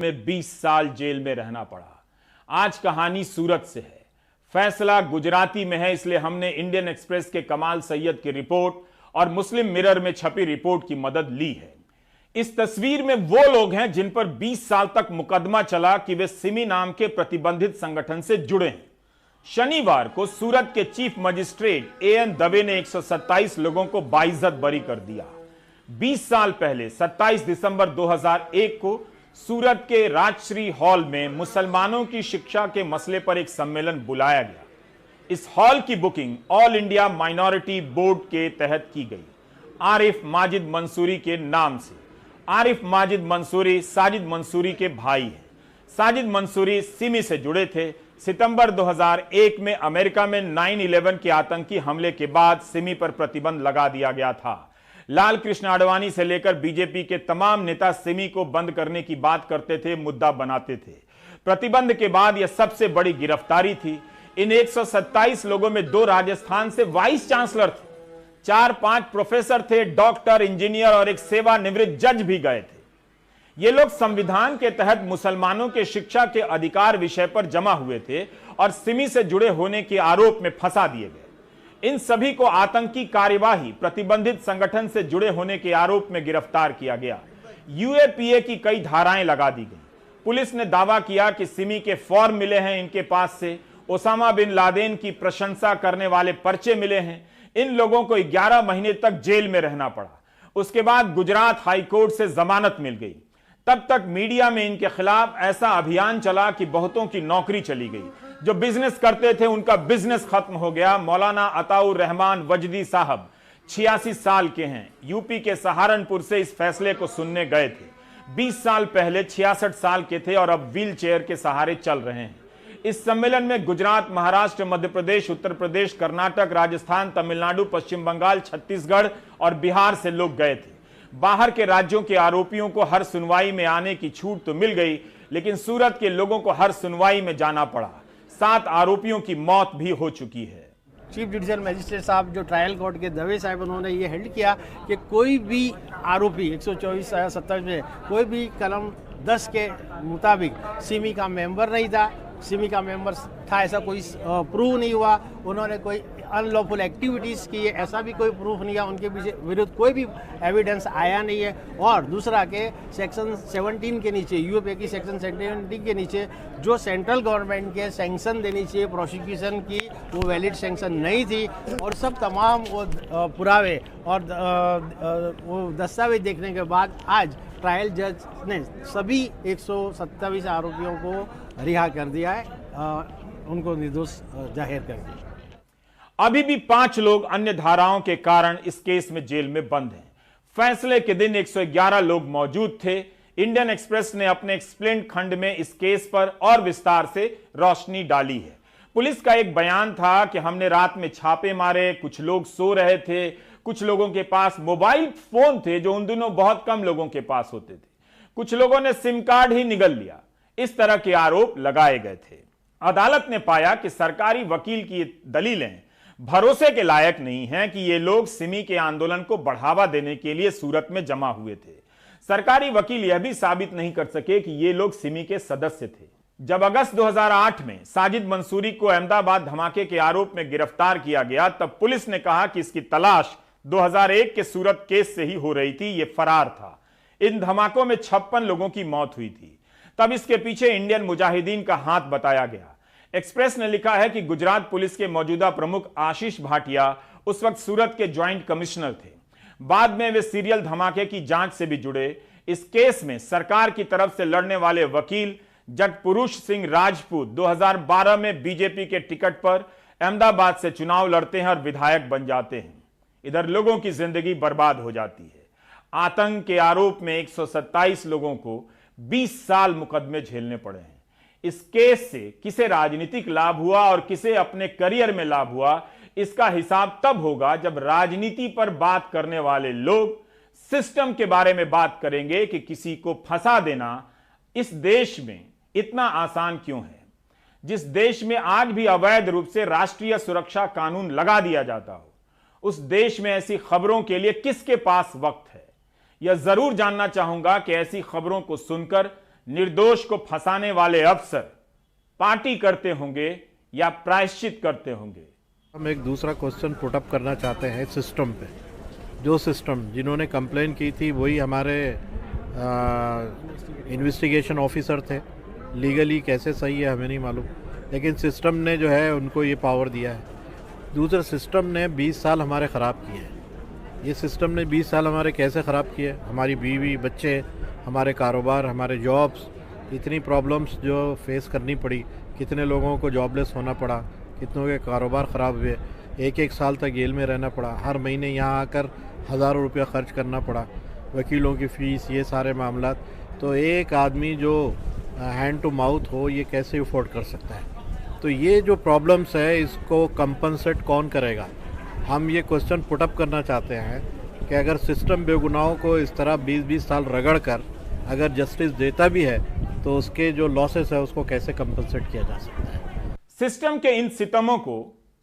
में 20 साल जेल में रहना पड़ा। आज कहानी सूरत से है। फैसला गुजराती में है, इसलिए हमने इंडियन एक्सप्रेस के कमाल सैयद की रिपोर्ट और मुस्लिम मिरर में छपी रिपोर्ट की मदद ली है। इस तस्वीर में वो लोग हैं जिन पर 20 साल तक मुकदमा चला कि वे सिमी नाम के प्रतिबंधित संगठन से जुड़े हैं। शनिवार को सूरत के चीफ मजिस्ट्रेट एएन दवे ने 127 लोगों को बाइज्जत बरी कर दिया। 20 साल पहले 27 दिसंबर 2001 को सूरत के राजश्री हॉल में मुसलमानों की शिक्षा के मसले पर एक सम्मेलन बुलाया गया। इस हॉल की booking all India minority board के तहत की गई, आरिफ माजिद मंसूरी के नाम से। आरिफ माजिद मंसूरी साजिद मंसूरी के भाई हैं। साजिद मंसूरी सिमी से जुड़े थे। सितंबर 2001 में अमेरिका में 9/11 के आतंकी हमले के बाद सिमी पर प्रतिबंध लगा दिया गया था। लाल कृष्ण आडवाणी से लेकर बीजेपी के तमाम नेता सिमी को बंद करने की बात करते थे, मुद्दा बनाते थे। प्रतिबंध के बाद यह सबसे बड़ी गिरफ्तारी थी। इन 127 लोगों में 2 राजस्थान से वाइस चांसलर थे, 4-5 प्रोफेसर थे, डॉक्टर, इंजीनियर और एक सेवानिवृत्त जज भी गए थे। ये लोग संविधान के तहत मुसलमानों के शिक्षा के अधिकार विषय पर जमा हुए थे और सिमी से जुड़े होने के आरोप में फंसा दिए गए। इन सभी को आतंकी कार्यवाही, प्रतिबंधित संगठन से जुड़े होने के आरोप में गिरफ्तार किया गया। यूएपीए की कई धाराएं लगा दी गई। पुलिस ने दावा किया कि सिमी के फॉर्म मिले हैं इनके पास से, ओसामा बिन लादेन की प्रशंसा करने वाले पर्चे मिले हैं। इन लोगों को 11 महीने तक जेल में रहना पड़ा। उसके बाद गुजरात हाईकोर्ट से जमानत मिल गई। तब तक मीडिया में इनके खिलाफ ऐसा अभियान चला कि बहुतों की नौकरी चली गई। जो बिजनेस करते थे उनका बिजनेस खत्म हो गया। मौलाना अताउर रहमान वजदी साहब 86 साल के हैं, यूपी के सहारनपुर से इस फैसले को सुनने गए थे। 20 साल पहले 66 साल के थे और अब व्हील चेयर के सहारे चल रहे हैं। इस सम्मेलन में गुजरात, महाराष्ट्र, मध्य प्रदेश, उत्तर प्रदेश, कर्नाटक, राजस्थान, तमिलनाडु, पश्चिम बंगाल, छत्तीसगढ़ और बिहार से लोग गए थे। बाहर के राज्यों के आरोपियों को हर सुनवाई में आने की छूट तो मिल गई, लेकिन सूरत के लोगों को हर सुनवाई में जाना पड़ा। 7 आरोपियों की मौत भी हो चुकी है। चीफ जुडिशियल मजिस्ट्रेट साहब जो ट्रायल कोर्ट के दवे साहब, उन्होंने ये हेल्ड किया कि कोई भी आरोपी 124-27 में कोई भी कलम 10 के मुताबिक सिमी का मेंबर नहीं था। सिमी का मेंबर था ऐसा कोई प्रूव नहीं हुआ। उन्होंने कोई अनलॉफुल एक्टिविटीज़ की है ऐसा भी कोई प्रूफ नहीं है। उनके पीछे विरुद्ध कोई भी एविडेंस आया नहीं है। और दूसरा के सेक्शन 17 के नीचे, यूएपीए की सेक्शन 17 के नीचे जो सेंट्रल गवर्नमेंट के सैंक्शन देनी चाहिए प्रोसिक्यूशन की, वो वैलिड सैंक्शन नहीं थी। और सब तमाम वो पुरावे और वो दस्तावेज देखने के बाद आज ट्रायल जज ने सभी 127 आरोपियों को रिहा कर दिया है, उनको निर्दोष जाहिर कर दिया। अभी भी 5 लोग अन्य धाराओं के कारण इस केस में जेल में बंद हैं। फैसले के दिन 111 लोग मौजूद थे। इंडियन एक्सप्रेस ने अपने एक्सप्लेन्ड खंड में इस केस पर और विस्तार से रोशनी डाली है। पुलिस का एक बयान था कि हमने रात में छापे मारे, कुछ लोग सो रहे थे, कुछ लोगों के पास मोबाइल फोन थे जो उन दिनों बहुत कम लोगों के पास होते थे, कुछ लोगों ने सिम कार्ड ही निगल लिया। इस तरह के आरोप लगाए गए थे। अदालत ने पाया कि सरकारी वकील की दलीलें भरोसे के लायक नहीं हैं कि ये लोग सिमी के आंदोलन को बढ़ावा देने के लिए सूरत में जमा हुए थे। सरकारी वकील यह भी साबित नहीं कर सके कि ये लोग सिमी के सदस्य थे। जब अगस्त 2008 में साजिद मंसूरी को अहमदाबाद धमाके के आरोप में गिरफ्तार किया गया, तब पुलिस ने कहा कि इसकी तलाश 2001 के सूरत केस से ही हो रही थी। ये फरार था। इन धमाकों में 56 लोगों की मौत हुई थी। तब इसके पीछे इंडियन मुजाहिदीन का हाथ बताया गया। एक्सप्रेस ने लिखा है कि गुजरात पुलिस के मौजूदा प्रमुख आशीष भाटिया उस वक्त सूरत के ज्वाइंट कमिश्नर थे। बाद में वे सीरियल धमाके की जांच से भी जुड़े। इस केस में सरकार की तरफ से लड़ने वाले वकील जगपुरुष सिंह राजपूत 2012 में बीजेपी के टिकट पर अहमदाबाद से चुनाव लड़ते हैं और विधायक बन जाते हैं। इधर लोगों की जिंदगी बर्बाद हो जाती है। आतंक के आरोप में 127 लोगों को 20 साल मुकदमे झेलने पड़े हैं। इस केस से किसे राजनीतिक लाभ हुआ और किसे अपने करियर में लाभ हुआ, इसका हिसाब तब होगा जब राजनीति पर बात करने वाले लोग सिस्टम के बारे में बात करेंगे कि किसी को फंसा देना इस देश में इतना आसान क्यों है। जिस देश में आज भी अवैध रूप से राष्ट्रीय सुरक्षा कानून लगा दिया जाता हो, उस देश में ऐसी खबरों के लिए किसके पास वक्त है। यह जरूर जानना चाहूंगा कि ऐसी खबरों को सुनकर निर्दोष को फंसाने वाले अफसर पार्टी करते होंगे या प्रायश्चित करते होंगे? हम एक दूसरा क्वेश्चन पुट अप करना चाहते हैं सिस्टम पे। जो सिस्टम जिन्होंने कंप्लेन की थी वही हमारे इन्वेस्टिगेशन ऑफिसर थे। लीगली कैसे सही है हमें नहीं मालूम, लेकिन सिस्टम ने जो है उनको ये पावर दिया है। दूसरा, सिस्टम ने 20 साल हमारे ख़राब किए हैं। ये सिस्टम ने 20 साल हमारे कैसे ख़राब किए? हमारी बीवी, बच्चे, हमारे कारोबार, हमारे जॉब्स, इतनी प्रॉब्लम्स जो फेस करनी पड़ी, कितने लोगों को जॉबलेस होना पड़ा, कितनों के कारोबार ख़राब हुए, एक साल तक जेल में रहना पड़ा, हर महीने यहाँ आकर हज़ारों रुपया खर्च करना पड़ा, वकीलों की फ़ीस, ये सारे मामला। तो एक आदमी जो हैंड टू माउथ हो, ये कैसे अफोर्ड कर सकता है? तो ये जो प्रॉब्लम्स है, इसको कंपनसेट कौन करेगा? हम ये क्वेश्चन पुट अप करना चाहते हैं कि अगर सिस्टम बेगुनाहों को इस तरह 20-20 साल रगड़ कर अगर जस्टिस देता भी है तो उसके जो लॉसेस है उसको कैसे कंपनसेट किया जा सकता है? सिस्टम के इन सितमों को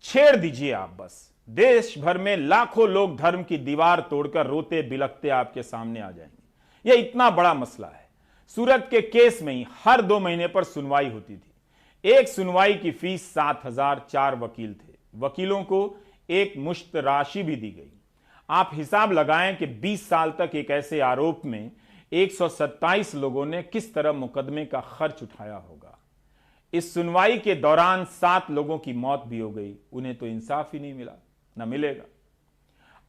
छेड़ दीजिए आप बस। देश भर में लाखों लोग धर्म की दीवार तोड़कर रोते बिलखते आपके सामने आ जाएंगे। यह इतना बड़ा मसला है। सूरत के केस में ही हर 2 महीने पर सुनवाई होती थी। एक सुनवाई की फीस 7,000, 4 वकील थे। वकीलों को एक मुश्त राशि भी दी गई। आप हिसाब लगाएं कि 20 साल तक एक ऐसे आरोप में 127 लोगों ने किस तरह मुकदमे का खर्च उठाया होगा। इस सुनवाई के दौरान 7 लोगों की मौत भी हो गई। उन्हें तो इंसाफ ही नहीं मिला, न मिलेगा।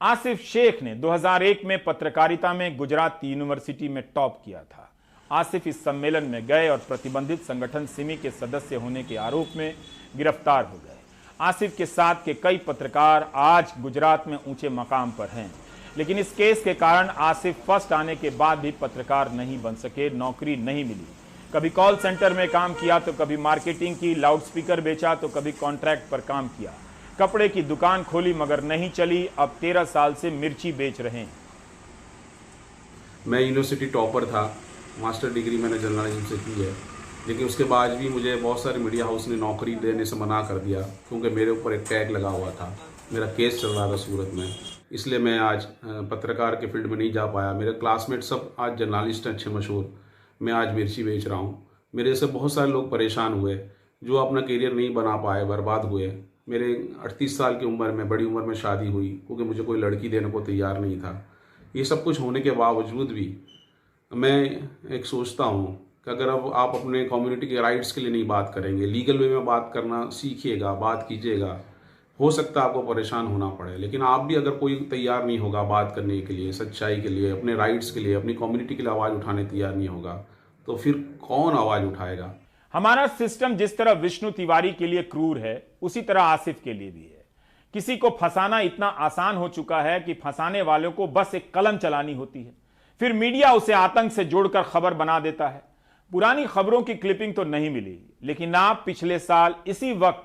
आसिफ शेख ने 2001 में पत्रकारिता में गुजरात यूनिवर्सिटी में टॉप किया था। आसिफ इस सम्मेलन में गए और प्रतिबंधित संगठन सिमी के सदस्य होने के आरोप में गिरफ्तार हो गए। आसिफ के साथ के कई पत्रकार आज गुजरात में ऊंचे मकाम पर हैं, लेकिन इस केस के कारण आसिफ फर्स्ट आने के बाद भी पत्रकार नहीं बन सके, नौकरी नहीं मिली। कभी कॉल सेंटर में काम किया तो कभी मार्केटिंग की, लाउडस्पीकर बेचा तो कभी कॉन्ट्रैक्ट पर काम किया, कपड़े की दुकान खोली मगर नहीं चली। अब 13 साल से मिर्ची बेच रहे हैं। मैं यूनिवर्सिटी टॉपर था, मास्टर डिग्री मैंने जर्नलिज्म से की है, लेकिन उसके बाद भी मुझे बहुत सारे मीडिया हाउस ने नौकरी देने से मना कर दिया क्योंकि मेरे ऊपर एक टैग लगा हुआ था। मेरा केस चल रहा था सूरत में, इसलिए मैं आज पत्रकार के फील्ड में नहीं जा पाया। मेरे क्लासमेट सब आज जर्नलिस्ट हैं अच्छे मशहूर। मैं आज मिर्ची बेच रहा हूँ। मेरे से बहुत सारे लोग परेशान हुए जो अपना करियर नहीं बना पाए, बर्बाद हुए। मेरे 38 साल की उम्र में, बड़ी उम्र में शादी हुई क्योंकि मुझे कोई लड़की देने को तैयार नहीं था। ये सब कुछ होने के बावजूद भी मैं एक सोचता हूँ कि अगर अब आप अपने कम्युनिटी के राइट्स के लिए नहीं बात करेंगे, लीगल वे में बात करना सीखिएगा, बात कीजिएगा, हो सकता है आपको परेशान होना पड़े, लेकिन आप भी अगर कोई तैयार नहीं होगा बात करने के लिए, सच्चाई के लिए, अपने राइट्स के लिए, अपनी कम्युनिटी के लिए आवाज़ उठाने तैयार नहीं होगा, तो फिर कौन आवाज़ उठाएगा? हमारा सिस्टम जिस तरह विष्णु तिवारी के लिए क्रूर है, उसी तरह आसिफ के लिए भी है। किसी को फंसाना इतना आसान हो चुका है कि फंसाने वालों को बस एक कलम चलानी होती है, फिर मीडिया उसे आतंक से जोड़कर खबर बना देता है। पुरानी खबरों की क्लिपिंग तो नहीं मिली, लेकिन आप पिछले साल इसी वक्त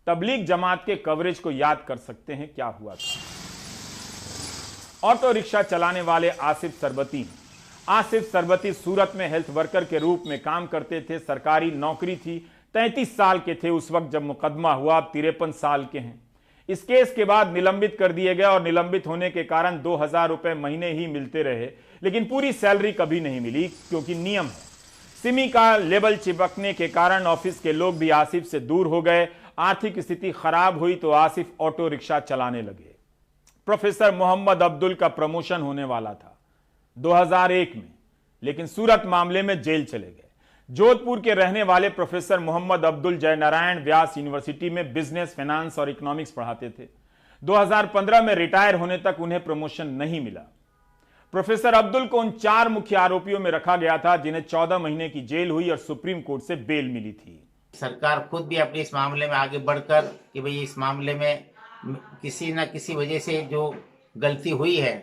तबलीग जमात के कवरेज को याद कर सकते हैं क्या हुआ था। ऑटो रिक्शा चलाने वाले आसिफ सरबती सूरत में हेल्थ वर्कर के रूप में काम करते थे। सरकारी नौकरी थी। 33 साल के थे उस वक्त जब मुकदमा हुआ। अब 53 साल के हैं। इस केस के बाद निलंबित कर दिए गए और निलंबित होने के कारण 2,000 रुपए महीने ही मिलते रहे, लेकिन पूरी सैलरी कभी नहीं मिली क्योंकि नियम है। सिमी का लेबल चिपकने के कारण ऑफिस के लोग भी आसिफ से दूर हो गए। आर्थिक स्थिति खराब हुई तो आसिफ ऑटो रिक्शा चलाने लगे। प्रोफेसर मोहम्मद अब्दुल का प्रमोशन होने वाला था 2001 में, लेकिन सूरत मामले में जेल चले गए। जोधपुर के रहने वाले प्रोफेसर मोहम्मद अब्दुल जयनारायण व्यास यूनिवर्सिटी में बिजनेस, फाइनेंस और इकोनॉमिक्स पढ़ाते थे। 2015 में रिटायर होने तक उन्हें प्रमोशन नहीं मिला। प्रोफेसर अब्दुल को उन 4 मुख्य आरोपियों में रखा गया था जिन्हें 14 महीने की जेल हुई और सुप्रीम कोर्ट से बेल मिली थी। सरकार खुद भी अपने इस मामले में आगे बढ़कर कि भाई इस मामले में किसी न किसी वजह से जो गलती हुई है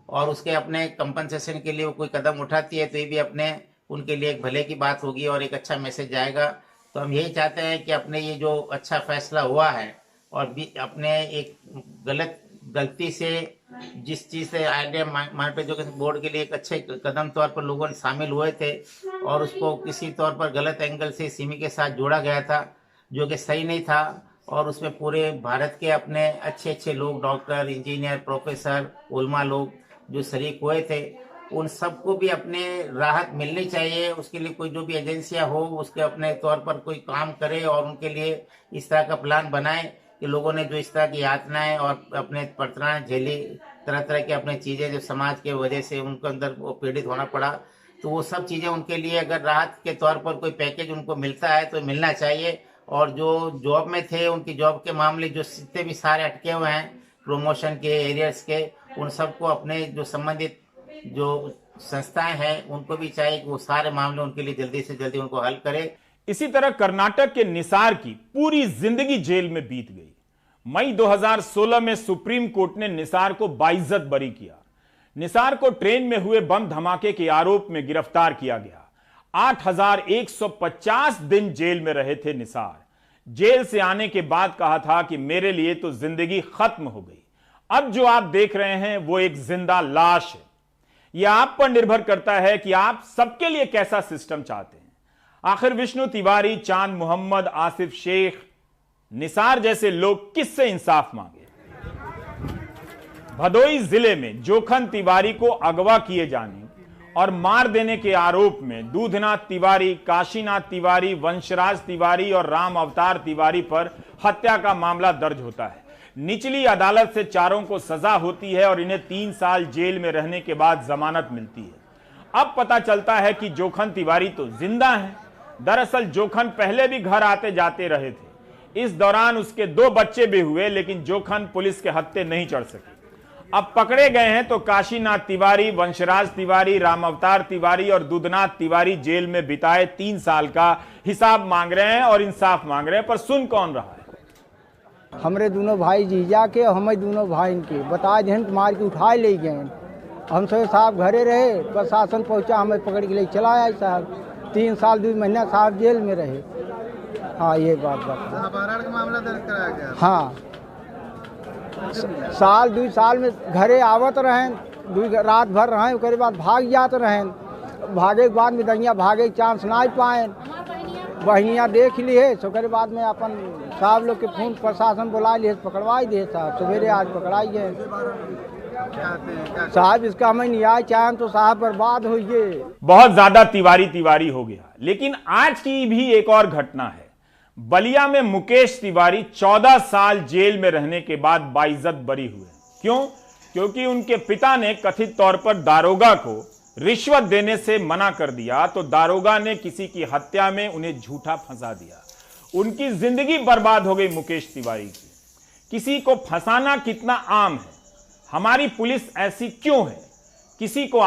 और उसके अपने कंपनसेशन के लिए वो कोई कदम उठाती है तो ये भी अपने उनके लिए एक भले की बात होगी और एक अच्छा मैसेज जाएगा। तो हम यही चाहते हैं कि अपने ये जो अच्छा फैसला हुआ है और भी अपने एक गलती से जिस चीज़ से आइडिया माइंड एजुकेशन बोर्ड के लिए एक अच्छे कदम तौर पर लोगों ने शामिल हुए थे और उसको किसी तौर पर गलत एंगल से सिमी के साथ जोड़ा गया था जो कि सही नहीं था। और उसमें पूरे भारत के अपने अच्छे अच्छे लोग, डॉक्टर, इंजीनियर, प्रोफेसर, उलमा लोग जो शरीक हुए थे उन सबको भी अपने राहत मिलनी चाहिए। उसके लिए कोई जो भी एजेंसियां हो उसके अपने तौर पर कोई काम करे और उनके लिए इस तरह का प्लान बनाए कि लोगों ने जो इस तरह की यातनाएं और अपने परेशानियां झेली, तरह तरह की अपनी चीजें जो समाज के वजह से उनको अंदर वो पीड़ित होना पड़ा, तो वो सब चीजें उनके लिए अगर राहत के तौर पर कोई पैकेज उनको मिलता है तो मिलना चाहिए। और जो जॉब में थे उनकी जॉब के मामले जो जितने भी सारे अटके हुए हैं प्रमोशन के एरियर्स के, उन सबको अपने जो संबंधित जो संस्थाएं हैं उनको भी चाहिए कि वो सारे मामले उनके लिए जल्दी से जल्दी उनको हल करे। इसी तरह कर्नाटक के निसार की पूरी जिंदगी जेल में बीत गई। मई 2016 में सुप्रीम कोर्ट ने निसार को बाइज्जत बरी किया। निसार को ट्रेन में हुए बम धमाके के आरोप में गिरफ्तार किया गया। 8150 दिन जेल में रहे थे निसार। जेल से आने के बाद कहा था कि मेरे लिए तो जिंदगी खत्म हो गई। अब जो आप देख रहे हैं वो एक जिंदा लाश है। यह आप पर निर्भर करता है कि आप सबके लिए कैसा सिस्टम चाहते हैं। आखिर विष्णु तिवारी, चांद मोहम्मद, आसिफ शेख, निसार जैसे लोग किससे इंसाफ मांगे। भदोई जिले में जोखन तिवारी को अगवा किए जाने और मार देने के आरोप में दूधनाथ तिवारी, काशीनाथ तिवारी, वंशराज तिवारी और राम अवतार तिवारी पर हत्या का मामला दर्ज होता है। निचली अदालत से चारों को सजा होती है और इन्हें 3 साल जेल में रहने के बाद जमानत मिलती है। अब पता चलता है कि जोखन तिवारी तो जिंदा हैं। दरअसल जोखन पहले भी घर आते जाते रहे थे। इस दौरान उसके 2 बच्चे भी हुए, लेकिन जोखन पुलिस के हत्थे नहीं चढ़ सके। अब पकड़े गए हैं तो काशीनाथ तिवारी, वंशराज तिवारी, राम अवतार तिवारी और दूधनाथ तिवारी जेल में बिताए 3 साल का हिसाब मांग रहे हैं और इंसाफ मांग रहे हैं। पर सुन कौन रहा है? हमरे दोनों भाई जीजा के, हमें दोनों भाई के बता दें तो मार के उठाए ले गए। हम सब साहब घरे रहे, प्रशासन पहुंचा, हमें पकड़ के ले चला आया साहब। 3 साल 2 महीना साहब जेल में रहे। हाँ, ये बात अपहरण का मामला दर्ज कराया गया। हाँ, साल 2 साल में घरे आवत रहें, 2 रात भर रहें, उसके बाद भाग जाते रहें। भागे के बाद में दहिया भागे के चांस ना पाए, बहनियाँ देख लिए। उसके बाद में अपन साहब लोग के फोन प्रशासन बुला लिए, पकड़वाई दिए साहब। सवेरे आज पकड़ाई गए साहब। इसका हमें न्याय चाहें तो साहब बर्बाद हो गए। बहुत ज्यादा तिवारी हो गया। लेकिन आज की भी एक और घटना है। बलिया में मुकेश तिवारी 14 साल जेल में रहने के बाद बाइज्जत बरी हुए। क्यों? क्योंकि उनके पिता ने कथित तौर पर दारोगा को रिश्वत देने से मना कर दिया, तो दारोगा ने किसी की हत्या में उन्हें झूठा फंसा दिया। उनकी जिंदगी बर्बाद हो गई मुकेश तिवारी की। किसी को फंसाना कितना आम है। हमारी पुलिस ऐसी क्यों है? किसी को